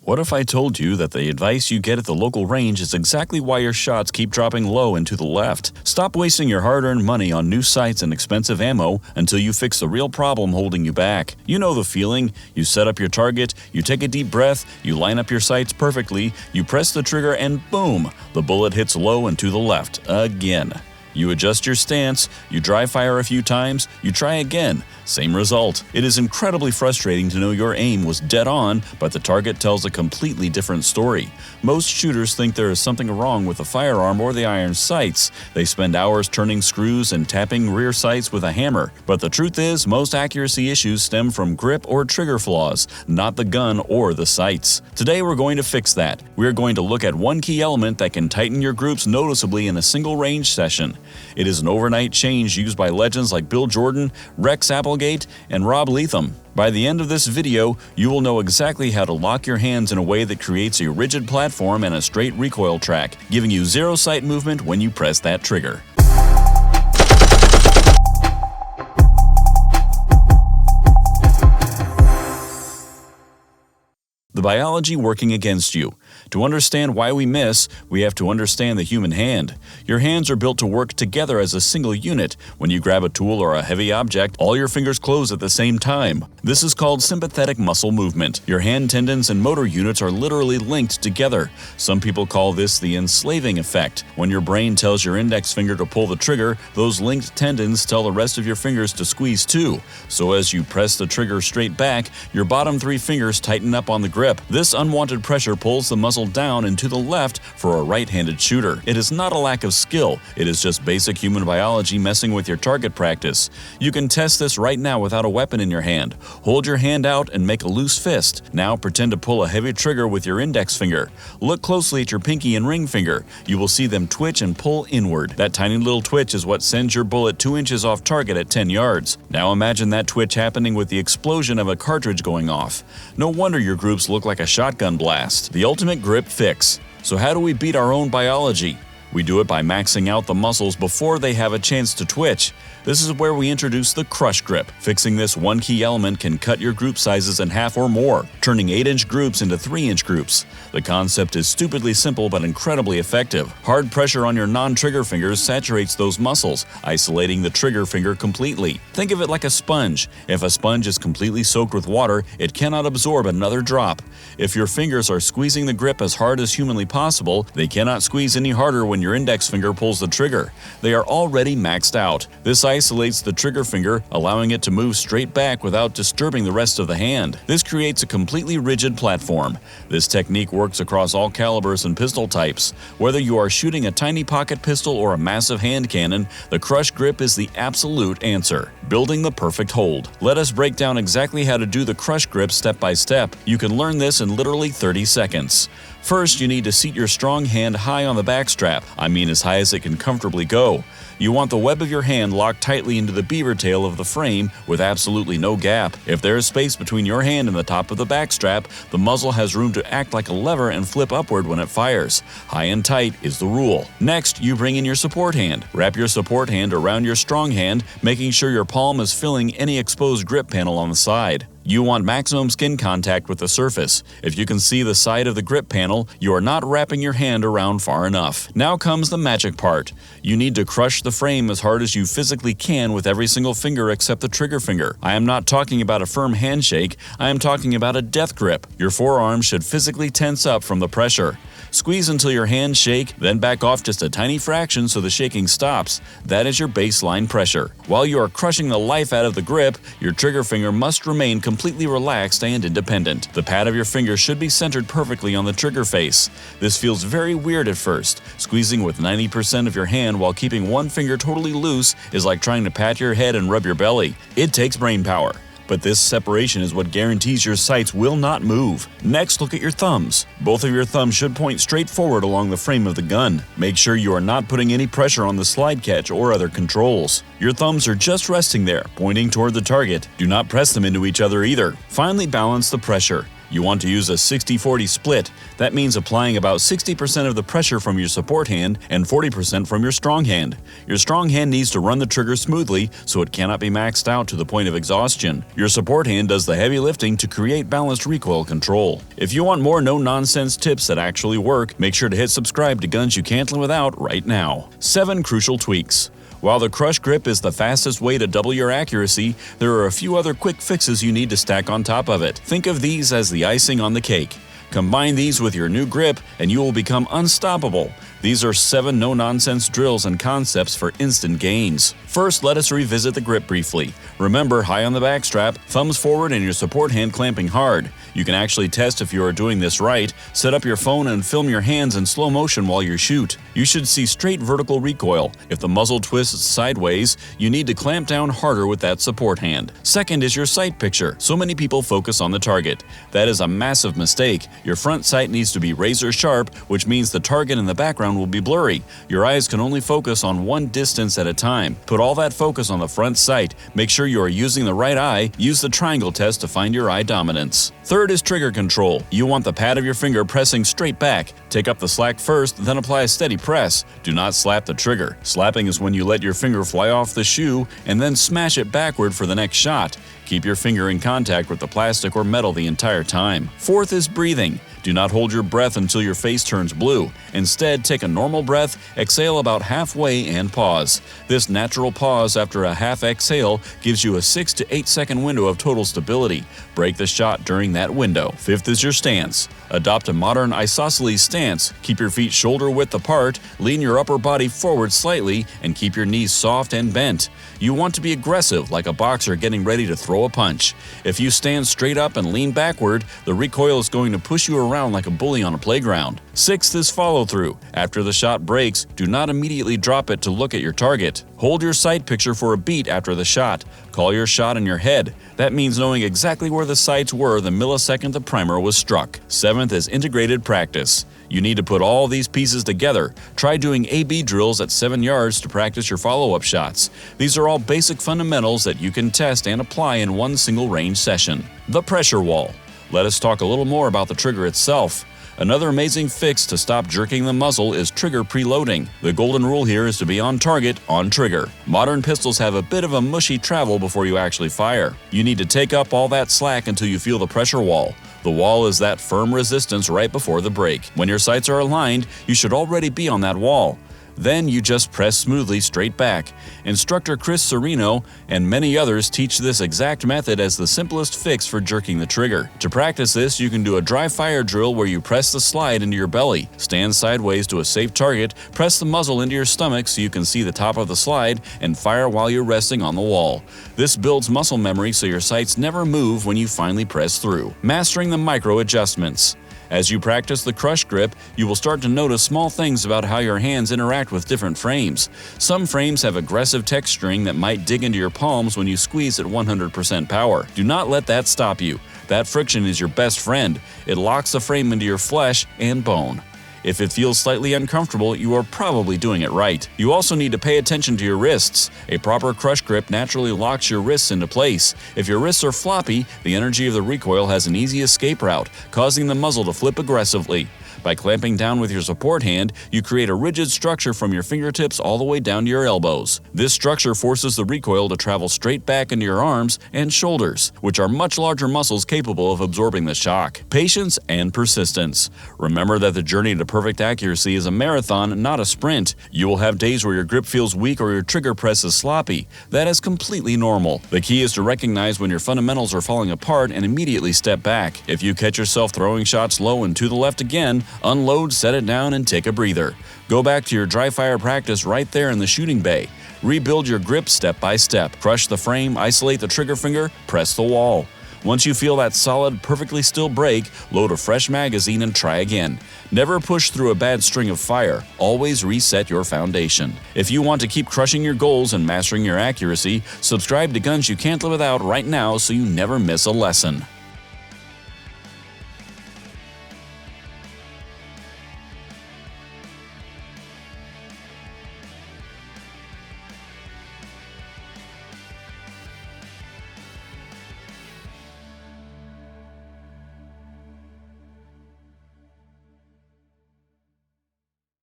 What if I told you that the advice you get at the local range is exactly why your shots keep dropping low and to the left? Stop wasting your hard-earned money on new sights and expensive ammo until you fix the real problem holding you back. You know the feeling. You set up your target, you take a deep breath, you line up your sights perfectly, you press the trigger, and boom! The bullet hits low and to the left again. You adjust your stance, you dry fire a few times, you try again. Same result. It is incredibly frustrating to know your aim was dead on, but the target tells a completely different story. Most shooters think there is something wrong with the firearm or the iron sights. They spend hours turning screws and tapping rear sights with a hammer. But the truth is, most accuracy issues stem from grip or trigger flaws, not the gun or the sights. Today we're going to fix that. We're going to look at one key element that can tighten your groups noticeably in a single range session. It is an overnight change used by legends like Bill Jordan, Rex Applegate, and Rob Leatham. By the end of this video, you will know exactly how to lock your hands in a way that creates a rigid platform and a straight recoil track, giving you zero sight movement when you press that trigger. The biology working against you. To understand why we miss, we have to understand the human hand. Your hands are built to work together as a single unit. When you grab a tool or a heavy object, all your fingers close at the same time. This is called sympathetic muscle movement. Your hand tendons and motor units are literally linked together. Some people call this the enslaving effect. When your brain tells your index finger to pull the trigger, those linked tendons tell the rest of your fingers to squeeze too. So as you press the trigger straight back, your bottom three fingers tighten up on the grip. This unwanted pressure pulls the muscle down and to the left for a right-handed shooter. It is not a lack of skill, it is just basic human biology messing with your target practice. You can test this right now without a weapon in your hand. Hold your hand out and make a loose fist. Now pretend to pull a heavy trigger with your index finger. Look closely at your pinky and ring finger. You will see them twitch and pull inward. That tiny little twitch is what sends your bullet 2 inches off target at 10 yards. Now imagine that twitch happening with the explosion of a cartridge going off. No wonder your groups look like a shotgun blast. The ultimate grip fix. So how do we beat our own biology? We do it by maxing out the muscles before they have a chance to twitch. This is where we introduce the crush grip. Fixing this one key element can cut your group sizes in half or more, turning 8-inch groups into 3-inch groups. The concept is stupidly simple but incredibly effective. Hard pressure on your non-trigger fingers saturates those muscles, isolating the trigger finger completely. Think of it like a sponge. If a sponge is completely soaked with water, it cannot absorb another drop. If your fingers are squeezing the grip as hard as humanly possible, they cannot squeeze any harder when your index finger pulls the trigger. They are already maxed out. This isolates the trigger finger, allowing it to move straight back without disturbing the rest of the hand. This creates a completely rigid platform. This technique works across all calibers and pistol types. Whether you are shooting a tiny pocket pistol or a massive hand cannon, the crush grip is the absolute answer. Building the perfect hold. Let us break down exactly how to do the crush grip step by step. You can learn this in literally 30 seconds. First, you need to seat your strong hand high on the backstrap. I mean as high as it can comfortably go. You want the web of your hand locked tightly into the beaver tail of the frame with absolutely no gap. If there is space between your hand and the top of the backstrap, the muzzle has room to act like a lever and flip upward when it fires. High and tight is the rule. Next, you bring in your support hand. Wrap your support hand around your strong hand, making sure your palm is filling any exposed grip panel on the side. You want maximum skin contact with the surface. If you can see the side of the grip panel, you are not wrapping your hand around far enough. Now comes the magic part. You need to crush the frame as hard as you physically can with every single finger except the trigger finger. I am not talking about a firm handshake, I am talking about a death grip. Your forearms should physically tense up from the pressure. Squeeze until your hands shake, then back off just a tiny fraction so the shaking stops. That is your baseline pressure. While you are crushing the life out of the grip, your trigger finger must remain completely relaxed and independent. The pad of your finger should be centered perfectly on the trigger face. This feels very weird at first. Squeezing with 90% of your hand while keeping one finger totally loose is like trying to pat your head and rub your belly. It takes brain power. But this separation is what guarantees your sights will not move. Next, look at your thumbs. Both of your thumbs should point straight forward along the frame of the gun. Make sure you are not putting any pressure on the slide catch or other controls. Your thumbs are just resting there, pointing toward the target. Do not press them into each other either. Finally, balance the pressure. You want to use a 60-40 split. That means applying about 60% of the pressure from your support hand and 40% from your strong hand. Your strong hand needs to run the trigger smoothly so it cannot be maxed out to the point of exhaustion. Your support hand does the heavy lifting to create balanced recoil control. If you want more no-nonsense tips that actually work, make sure to hit subscribe to Guns You Can't Live Without right now. 7 crucial tweaks. While the crush grip is the fastest way to double your accuracy, there are a few other quick fixes you need to stack on top of it. Think of these as the icing on the cake. Combine these with your new grip and you will become unstoppable. These are 7 no-nonsense drills and concepts for instant gains. First, let us revisit the grip briefly. Remember, high on the backstrap, thumbs forward and your support hand clamping hard. You can actually test if you are doing this right. Set up your phone and film your hands in slow motion while you shoot. You should see straight vertical recoil. If the muzzle twists sideways, you need to clamp down harder with that support hand. Second is your sight picture. So many people focus on the target. That is a massive mistake. Your front sight needs to be razor sharp, which means the target in the background will be blurry. Your eyes can only focus on one distance at a time. Put all that focus on the front sight. Make sure you are using the right eye. Use the triangle test to find your eye dominance. Third is trigger control. You want the pad of your finger pressing straight back. Take up the slack first, then apply a steady press. Do not slap the trigger. Slapping is when you let your finger fly off the shoe and then smash it backward for the next shot. Keep your finger in contact with the plastic or metal the entire time. Fourth is breathing. Do not hold your breath until your face turns blue. Instead, take a normal breath, exhale about halfway, and pause. This natural pause after a half exhale gives you a 6 to 8 second window of total stability. Break the shot during that window. Fifth is your stance. Adopt a modern isosceles stance. Keep your feet shoulder width apart, lean your upper body forward slightly, and keep your knees soft and bent. You want to be aggressive, like a boxer getting ready to throw a punch. If you stand straight up and lean backward, the recoil is going to push you around like a bully on a playground. Sixth is follow-through. After the shot breaks, do not immediately drop it to look at your target. Hold your sight picture for a beat after the shot. Call your shot in your head. That means knowing exactly where the sights were the millisecond the primer was struck. Seventh is integrated practice. You need to put all these pieces together. Try doing A-B drills at 7 yards to practice your follow-up shots. These are all basic fundamentals that you can test and apply in one single range session. The pressure wall. Let us talk a little more about the trigger itself. Another amazing fix to stop jerking the muzzle is trigger preloading. The golden rule here is to be on target, on trigger. Modern pistols have a bit of a mushy travel before you actually fire. You need to take up all that slack until you feel the pressure wall. The wall is that firm resistance right before the break. When your sights are aligned, you should already be on that wall. Then you just press smoothly straight back. Instructor Chris Serino and many others teach this exact method as the simplest fix for jerking the trigger. To practice this, you can do a dry fire drill where you press the slide into your belly, stand sideways to a safe target, press the muzzle into your stomach so you can see the top of the slide, and fire while you're resting on the wall. This builds muscle memory so your sights never move when you finally press through. Mastering the micro adjustments. As you practice the crush grip, you will start to notice small things about how your hands interact with different frames. Some frames have aggressive texturing that might dig into your palms when you squeeze at 100% power. Do not let that stop you. That friction is your best friend. It locks the frame into your flesh and bone. If it feels slightly uncomfortable, you are probably doing it right. You also need to pay attention to your wrists. A proper crush grip naturally locks your wrists into place. If your wrists are floppy, the energy of the recoil has an easy escape route, causing the muzzle to flip aggressively. By clamping down with your support hand, you create a rigid structure from your fingertips all the way down to your elbows. This structure forces the recoil to travel straight back into your arms and shoulders, which are much larger muscles capable of absorbing the shock. Patience and persistence. Remember that the journey to perfect accuracy is a marathon, not a sprint. You will have days where your grip feels weak or your trigger press is sloppy. That is completely normal. The key is to recognize when your fundamentals are falling apart and immediately step back. If you catch yourself throwing shots low and to the left again, unload, set it down, and take a breather. Go back to your dry fire practice right there in the shooting bay. Rebuild your grip step by step. Crush the frame, isolate the trigger finger, press the wall. Once you feel that solid, perfectly still break, load a fresh magazine and try again. Never push through a bad string of fire. Always reset your foundation. If you want to keep crushing your goals and mastering your accuracy, subscribe to Guns You Can't Live Without right now so you never miss a lesson.